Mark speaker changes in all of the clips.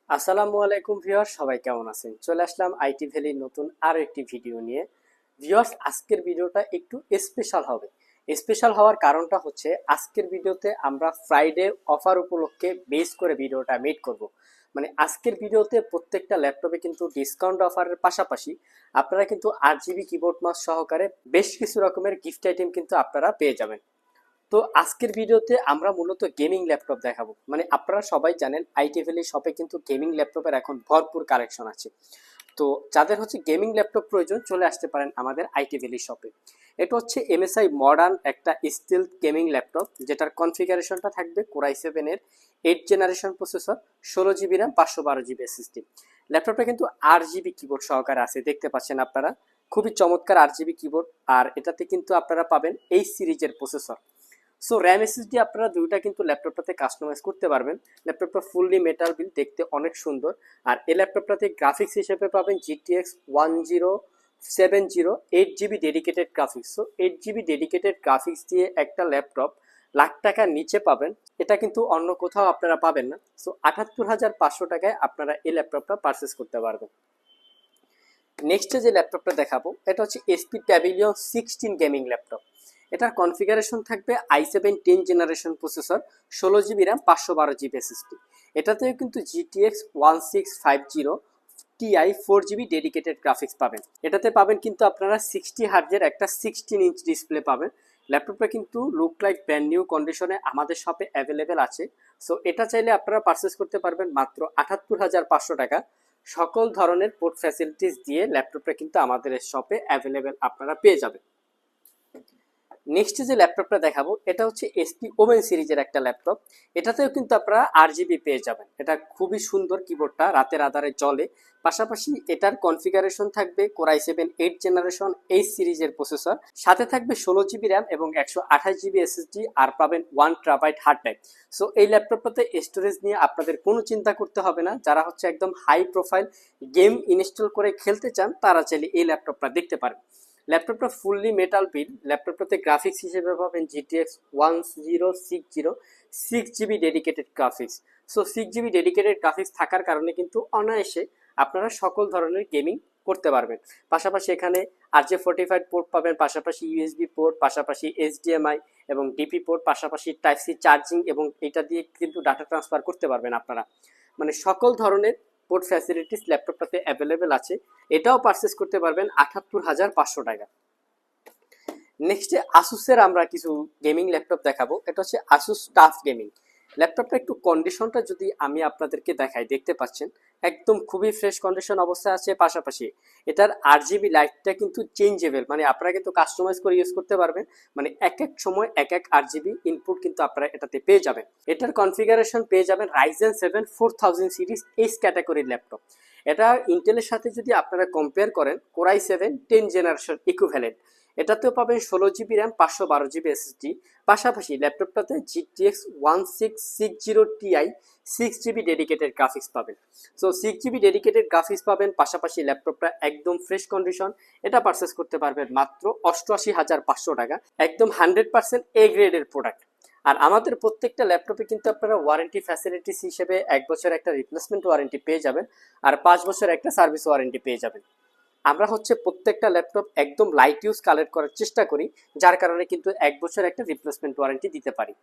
Speaker 1: আসসালামু আলাইকুম ভিউয়ার্স, সবাই কেমন আছেন? চলে আসলাম আইটি ভ্যালির নতুন আরো একটি ভিডিও নিয়ে। ভিউয়ার্স, আজকের ভিডিওটা একটু স্পেশাল হবে। স্পেশাল হওয়ার কারণটা হচ্ছে আজকের ভিডিওতে আমরা ফ্রাইডে অফার উপলক্ষে বেস করে ভিডিওটা মেড করব। মানে আজকের ভিডিওতে প্রত্যেকটা ল্যাপটপে কিন্তু ডিসকাউন্ট অফারের পাশাপাশি আপনারা কিন্তু 8 জিবি কিবোর্ড মাউস সহকারে বেশ কিছু রকমের গিফট আইটেম কিন্তু আপনারা পেয়ে যাবেন। তো আজকের ভিডিওতে আমরা মূলত গেমিং ল্যাপটপ দেখাবো। মানে আপনারা সবাই জানেন আইটি ভ্যালি শপে কিন্তু গেমিং ল্যাপটপের এখন ভরপুর কালেকশন আছে। তো যাদের হচ্ছে গেমিং ল্যাপটপ প্রয়োজন চলে আসতে পারেন আমাদের আইটি ভ্যালি শপে। এটা হচ্ছে এমএসআই মডার্ন একটা স্টিল গেমিং ল্যাপটপ, যেটার কনফিগারেশনটা থাকবে কোরাই 7 এর 8 generation processor, 16 GB RAM, 512 GB SSD. ল্যাপটপটা কিন্তু 8 জিবি কিবোর্ড সহকারে আছে, দেখতে পাচ্ছেন আপনারা। খুবই চমৎকার 8 জিবি কিবোর্ড। আর এটাতে কিন্তু আপনারা পাবেন এই সিরিজের প্রসেসর। সো র্যাম এসএসডি আপনারা দুইটা কিন্তু ল্যাপটপটাতে কাস্টমাইজ করতে পারবেন। ল্যাপটপটা ফুললি মেটাল বিল, দেখতে অনেক সুন্দর। আর এই ল্যাপটপটাতে গ্রাফিক্স হিসেবে পাবেন GTX 1070 8 GB dedicated graphics. So 8 GB dedicated graphics দিয়ে একটা ল্যাপটপ লাখ টাকার নিচে পাবেন, এটা কিন্তু অন্য কোথাও আপনারা পাবেন না। সো 78,500 টাকায় আপনারা এই ল্যাপটপটা পারচেস করতে পারবেন। নেক্সটে যে ল্যাপটপটা দেখাবো এটা হচ্ছে এসপি প্যাভিলিয়ন 16 গেমিং ল্যাপটপ। এটার কনফিগারেশন থাকবে i7 10 generation processor, 16 GB RAM, 512 GB SSD. এটাতেও কিন্তু GTX 1650 Ti 4 GB dedicated graphics পাবেন। এটাতে পাবেন কিন্তু আপনারা 60 হার্জের একটা 16 ইঞ্চ ডিসপ্লে পাবেন। ল্যাপটপটা কিন্তু লুক লাইক ব্র্যান্ড নিউ কন্ডিশনে আমাদের শপে অ্যাভেলেবেল আছে। সো এটা চাইলে আপনারা পারচেস করতে পারবেন মাত্র 78,500 টাকা। সকল ধরনের পোর্ট ফ্যাসিলিটিস দিয়ে ল্যাপটপটা কিন্তু আমাদের শপে অ্যাভেলেবেল আপনারা পেয়ে যাবেন। নেক্সট যে ল্যাপটপটা দেখাবো এটা হচ্ছে এসপি ওমেন সিরিজের একটা ল্যাপটপ। এটাতেও কিন্তু আপনারা 8 জিবি পেয়ে যাবেন। এটা খুবই সুন্দর, কিবোর্ডটা রাতের আধারে জ্বলে। পাশাপাশি এটার কনফিগারেশন থাকবে কোরাই 7 8 জেনারেশন এই সিরিজের প্রসেসর, সাথে থাকবে 16 জিবি র্যাম এবং 128 জিবি এসএসডি, আর পাবেন 1 TB হার্ড ড্রাইভ। সো এই ল্যাপটপটাতে স্টোরেজ নিয়ে আপনাদের কোনো চিন্তা করতে হবে না। যারা হচ্ছে একদম হাই প্রোফাইল গেম ইনস্টল করে খেলতে চান তারা চাইলে এই ল্যাপটপটা দেখতে পারেন। ল্যাপটপটা ফুললি মেটাল বিল। ল্যাপটপটাতে গ্রাফিক্স হিসেবে পাবেন GTX 1060 6 GB dedicated graphics. So 6 GB dedicated graphics থাকার কারণে কিন্তু অনায়াসে আপনারা সকল ধরনের গেমিং করতে পারবেন। পাশাপাশি এখানে RJ45 পোর্ট পাবেন, পাশাপাশি ইউএসবি পোর্ট, পাশাপাশি HDMI এবং ডিপি পোর্ট, পাশাপাশি টাইপ সি চার্জিং, এবং এটা দিয়ে কিন্তু ডাটা ট্রান্সফার করতে পারবেন আপনারা। মানে সকল ধরনের পোর্ট ফ্যাসিলিটিস ল্যাপটপটাতে অ্যাভেলেবেল আছে। এটাও পারচেস করতে পারবেন 78,500 টাকা। নেক্সটে আসুসের আমরা কিছু গেমিং ল্যাপটপ দেখাবো। এটা হচ্ছে আসুস টাফ গেমিং ল্যাপটপটা। একটু কন্ডিশনটা যদি আমি আপনাদেরকে দেখাই, দেখতে পাচ্ছেন একদম খুবই ফ্রেশ কন্ডিশন অবস্থায় আছে। পাশাপাশি এটার 8 জিবি লাইটটা কিন্তু চেঞ্জেবল, মানে আপনারা কিন্তু কাস্টমাইজ করে ইউজ করতে পারবেন। মানে এক এক সময় এক এক 8 জিবি ইনপুট কিন্তু আপনারা এটাতে পেয়ে যাবেন। এটার কনফিগারেশন পেয়ে যাবেন Ryzen 7 4000 সিরিজ এইচ ক্যাটাগরির ল্যাপটপ। এটা ইন্টেলের সাথে যদি আপনারা কম্পেয়ার করেন কোরাই 7 10 জেনারেশন ইকুইভ্যালেন্ট। এটাতেও পাবেন 16 জিবি র্যাম, 512 জিবি এসএসডি। পাশাপাশি ল্যাপটপটাতে GTX 1660 Ti 6 GB dedicated graphics পাবেন। সো 6 জিবি ডেডিকেটেড গ্রাফিক্স পাবেন। পাশাপাশি ল্যাপটপটা একদম ফ্রেশ কন্ডিশন। এটা পারচেস করতে পারবেন মাত্র 88,500 টাকা। একদম 100% এ গ্রেডের প্রোডাক্ট। আর আমাদের প্রত্যেকটা ল্যাপটপে কিন্তু আপনারা ওয়ারেন্টি ফ্যাসিলিটিস হিসেবে 1 বছর একটা রিপ্লেসমেন্ট ওয়ারেন্টি পেয়ে যাবেন, আর 5 বছর একটা সার্ভিস ওয়ারেন্টি পেয়ে যাবেন। আমরা হচ্ছে প্রত্যেকটা ল্যাপটপ একদম লাইট ইউজ কালেক্ট করার চেষ্টা করি, যার কারণে কিন্তু 1 বছর একটা রিপ্লেসমেন্ট ওয়ারেন্টি দিতে পারি।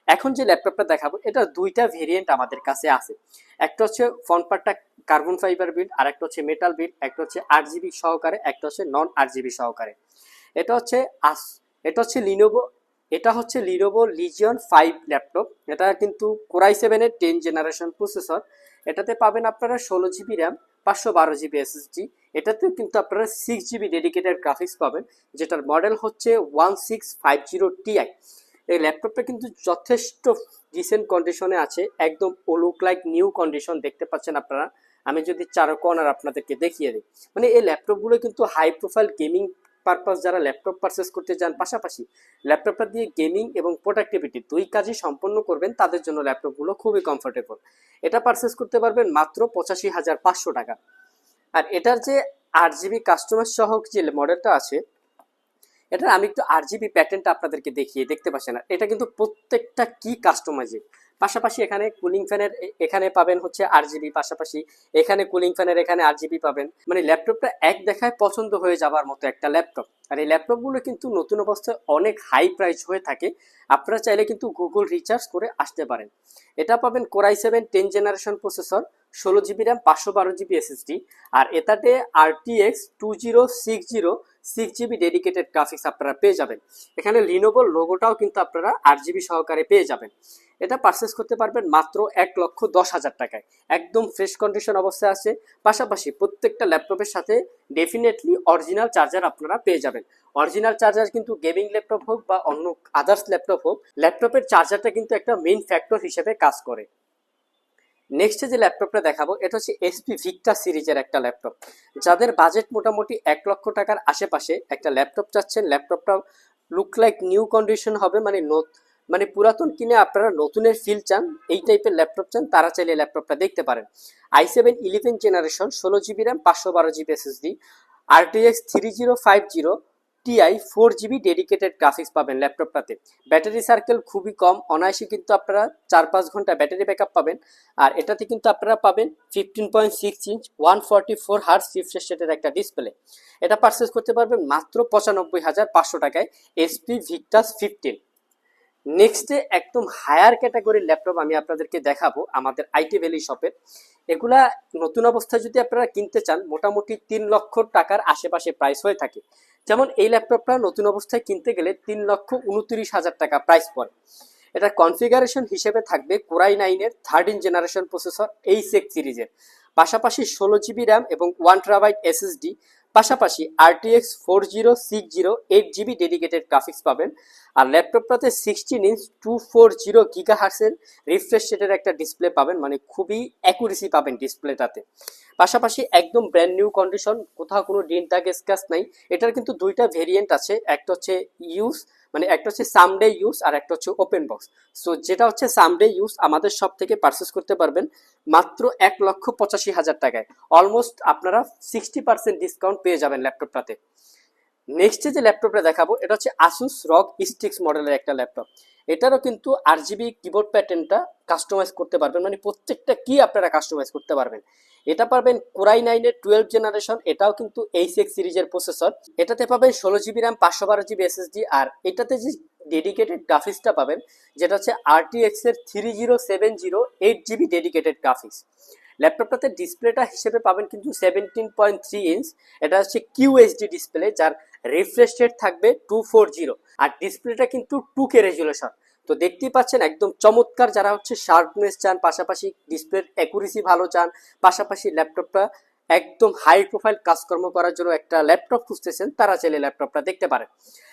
Speaker 1: এখন যে ল্যাপটপটা দেখাবো এটা দুইটা ভেরিয়েন্ট আমাদের কাছে আছে। একটা হচ্ছে ফ্রন্ট পার্টটা কার্বন ফাইবার বিল্ড, আর একটা হচ্ছে মেটাল বিল্ড। একটা হচ্ছে 8 জিবি সহকারে, একটা হচ্ছে নন 8 জিবি সহকারে। এটা হচ্ছে এটা হচ্ছে লিনোভো। এটা হচ্ছে লিনোভো লিজিয়ন 5 ল্যাপটপ। এটা কিন্তু কোরাই 7 এর 10 জেনারেশন প্রসেসর। এটাতে পাবেন আপনারা 16 জিবি র্যাম, 512 জিবি এসএসডি। এটাতেও কিন্তু আপনারা 6 জিবি ডেডিকেটেড গ্রাফিক্স পাবেন, যেটার মডেল হচ্ছে 1650 Ti। এই ল্যাপটপটা কিন্তু যথেষ্ট রিসেন্ট কন্ডিশনে আছে, একদম লুক লাইক নিউ কন্ডিশন, দেখতে পাচ্ছেন আপনারা। আমি যদি চারো কর্নার আপনাদেরকে দেখিয়ে দিই, মানে এই ল্যাপটপগুলো কিন্তু হাই প্রোফাইল গেমিং পারপাস যারা ল্যাপটপ পারচেস করতে চান, পাশাপাশি ল্যাপটপটা দিয়ে গেমিং এবং প্রোডাক্টিভিটি দুই কাজই সম্পন্ন করবেন, তাদের জন্য ল্যাপটপগুলো খুবই কমফোর্টেবল। এটা পারচেস করতে পারবেন মাত্র 85,500 টাকা। আর এটার যে 8 জিবি কাস্টমার সহ যে মডেলটা আছে, এটার আমি একটু 8 জিবি প্যাটার্নটা আপনাদেরকে দেখিয়ে, দেখতে পাচ্ছেন না, এটা কিন্তু প্রত্যেকটা কি কাস্টমাইজেড। পাশাপাশি এখানে কুলিং ফ্যানের এখানে পাবেন হচ্ছে আরজিবি, পাশাপাশি এখানে কুলিং ফ্যানের এখানে আরজিবি পাবেন। মানে ল্যাপটপটা এক দেখায় পছন্দ হয়ে যাবার মতো একটা ল্যাপটপ। আর এই ল্যাপটপগুলো কিন্তু নতুন অবস্থায় অনেক হাই প্রাইস হয়ে থাকে, আপনারা চাইলে কিন্তু গুগল রিচার্জ করে আসতে পারেন। এটা পাবেন core i 7 10 generation processor, 16 GB RAM, 512 GB SSD, আর এটাতে RTX 2060 6 জিবি ডেডিকেটেড গ্রাফিক্স আপনারা পেয়ে যাবেন। এখানে লিনোভোর লোগোটাও কিন্তু আপনারা 8 জিবি সহকারে পেয়ে যাবেন। এটা পারচেস করতে পারবেন মাত্র 1,10,000 টাকায়, একদম ফ্রেশ কন্ডিশন অবস্থায় আছে। পাশাপাশি প্রত্যেকটা ল্যাপটপের সাথে ডেফিনেটলি অরিজিনাল চার্জার আপনারা পেয়ে যাবেন। অরিজিনাল চার্জার কিন্তু গেমিং ল্যাপটপ হোক বা অন্য আদার্স ল্যাপটপ হোক, ল্যাপটপের চার্জারটা কিন্তু একটা মেইন ফ্যাক্টর হিসেবে কাজ করে। নেক্সট যে ল্যাপটপটা দেখাবো এটা হচ্ছে এসপি ভিক্টা সিরিজের একটা ল্যাপটপ। যাদের বাজেট মোটামুটি 1 লক্ষ টাকার আশেপাশে একটা ল্যাপটপ চাচ্ছেন, ল্যাপটপটা লুক লাইক নিউ কন্ডিশন হবে, মানে পুরাতন কিনে আপনারা নতুনের ফিল চান, এই টাইপের ল্যাপটপ চান, তারা চাইলে ল্যাপটপটা দেখতে পারেন। i7 11 generation, 16 GB RAM, 512 GB SSD, RTX 3050 Ti 4 GB dedicated graphics পাবেন ল্যাপটপটাতে। ব্যাটারি সার্কেল খুবই কম, অনায়াসে কিন্তু আপনারা 4-5 ঘন্টা ব্যাটারি ব্যাকআপ পাবেন। আর এটাতে কিন্তু আপনারা পাবেন 15.6 ইঞ্চ 144 হার্জ রিফ্রেশ রেটের একটা ডিসপ্লে। এটা পারচেস করতে পারবেন মাত্র 95,500 টাকায়, এসপি ভিক্টাস 15। নেক্সটে একদম হায়ার ক্যাটাগরির ল্যাপটপ আমি আপনাদেরকে দেখাবো আমাদের আইটি ভ্যালি শপের। এগুলা নতুন অবস্থায় যদি আপনারা কিনতে চান মোটামুটি 3 লক্ষ টাকার আশেপাশে প্রাইস হয়ে থাকে। যেমন এই ল্যাপটপটা নতুন অবস্থায় কিনতে গেলে 3,29,000 টাকা প্রাইস পড়ে। এটা কনফিগারেশন হিসেবে থাকবে কোরাই 9-এর 13 জেনারেশন প্রসেসর এইচ সিরিজের, পাশাপাশি 16 জিবি র্যাম এবং 1 TB এসএসডি, পাশাপাশি RTX 4060 8 জিবি ডেডিকেটেড গ্রাফিক্স পাবেন। আর ল্যাপটপটাতে 16 ইঞ্চ 240 গিগাহার্টসের রিফ্রেশ রেটের একটা ডিসপ্লে পাবেন, মানে খুবই অ্যাকুরেসি পাবেন ডিসপ্লেটাতে। পাশাপাশি একদম ব্র্যান্ড নিউ কন্ডিশন, কোথাও কোনো ডেন্ট দাগ স্ক্র্যাচ নাই। এটার কিন্তু দুইটা ভেরিয়েন্ট আছে, একটা হচ্ছে ইউজ মানে একটা হচ্ছে সামডে ইউজ আর একটা হচ্ছে ওপেন বক্স। সো যেটা হচ্ছে সামডে ইউজ আমাদের সব থেকে পারচেস করতে পারবেন মাত্র 1,85,000 টাকায়, অলমোস্ট আপনারা 60% ডিসকাউন্ট পেয়ে যাবেন ল্যাপটপটাতে। নেক্সটে যে ল্যাপটপটা দেখাবো এটা হচ্ছে আসুস রগ স্টিক্স মডেলের একটা ল্যাপটপ। এটারও কিন্তু RGB কিবোর্ড প্যাটার্নটা কাস্টমাইজ করতে পারবেন, মানে প্রত্যেকটা কি আপনারা কাস্টমাইজ করতে পারবেন। এটা পাবেন কোরাই 9-এর 12 জেনারেশন, এটাও কিন্তু এইচ সিরিজের প্রসেসর। এটাতে পাবেন 16 জিবি র্যাম, 512 জিবি এসএসডি, আর এটাতে যে ডেডিকেটেড গ্রাফিক্সটা পাবেন যেটা হচ্ছে RTX এর 3070 8 জিবি ডেডিকেটেড গ্রাফিক্স। ল্যাপটপটাতে ডিসপ্লেটা হিসেবে পাবেন কিন্তু 17.3 ইঞ্চ, এটা হচ্ছে QHD ডিসপ্লে, যার রিফ্রেশ রেট থাকবে 240, আর ডিসপ্লেটা কিন্তু 2K রেজুলেশন। তো দেখতেই পাচ্ছেন একদম চমৎকার, যারা হচ্ছে শার্পনেস চান, পাশাপাশি ডিসপ্লের অ্যাকুরেসি ভালো চান, পাশাপাশি ল্যাপটপটা একদম হাই প্রোফাইল কাজকর্ম করার জন্য একটা ল্যাপটপ খুঁজতেছেন, তারা চাইলে ল্যাপটপটা দেখতে পারেন।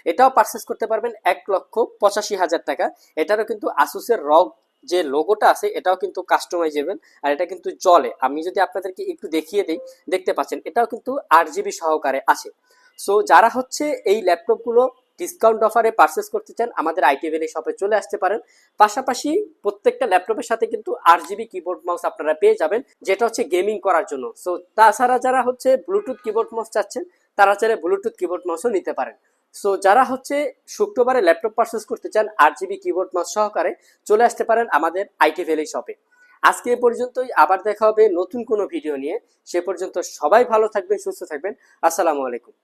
Speaker 1: এটাও পারচেস করতে পারবেন 1,85,000 টাকা। এটারও কিন্তু আসুসের রগ যে লোগোটা আছে এটাও কিন্তু কাস্টমাইজেবল, আর এটা কিন্তু চলে। আমি যদি আপনাদেরকে একটু দেখিয়ে দিই, দেখতে পাচ্ছেন এটাও কিন্তু 8 জিবি সহকারে আছে। সো যারা হচ্ছে এই ল্যাপটপগুলো ডিসকাউন্ট অফারে পারচেস করতে চান আমাদের আইটি ভ্যালি শপে চলে আসতে পারেন। পাশাপাশি প্রত্যেকটা ল্যাপটপের সাথে কিন্তু 8 জিবি কিবোর্ড মাউস আপনারা পেয়ে যাবেন, যেটা হচ্ছে গেমিং করার জন্য। সো তাছাড়া যারা হচ্ছে ব্লুটুথ কিবোর্ড মাউস চাচ্ছেন তারা চাইলে ব্লুটুথ কিবোর্ড মাউসও নিতে পারেন। সো যারা হচ্ছে শুক্রবারে ল্যাপটপ পারচেস করতে চান 8 জিবি কিবোর্ড মাউস সহকারে, চলে আসতে পারেন আমাদের আইটি ভ্যালি শপে। আজকে এ পর্যন্তই, আবার দেখা হবে নতুন কোনো ভিডিও নিয়ে। সে পর্যন্ত সবাই ভালো থাকবেন, সুস্থ থাকবেন। আসসালামু আলাইকুম।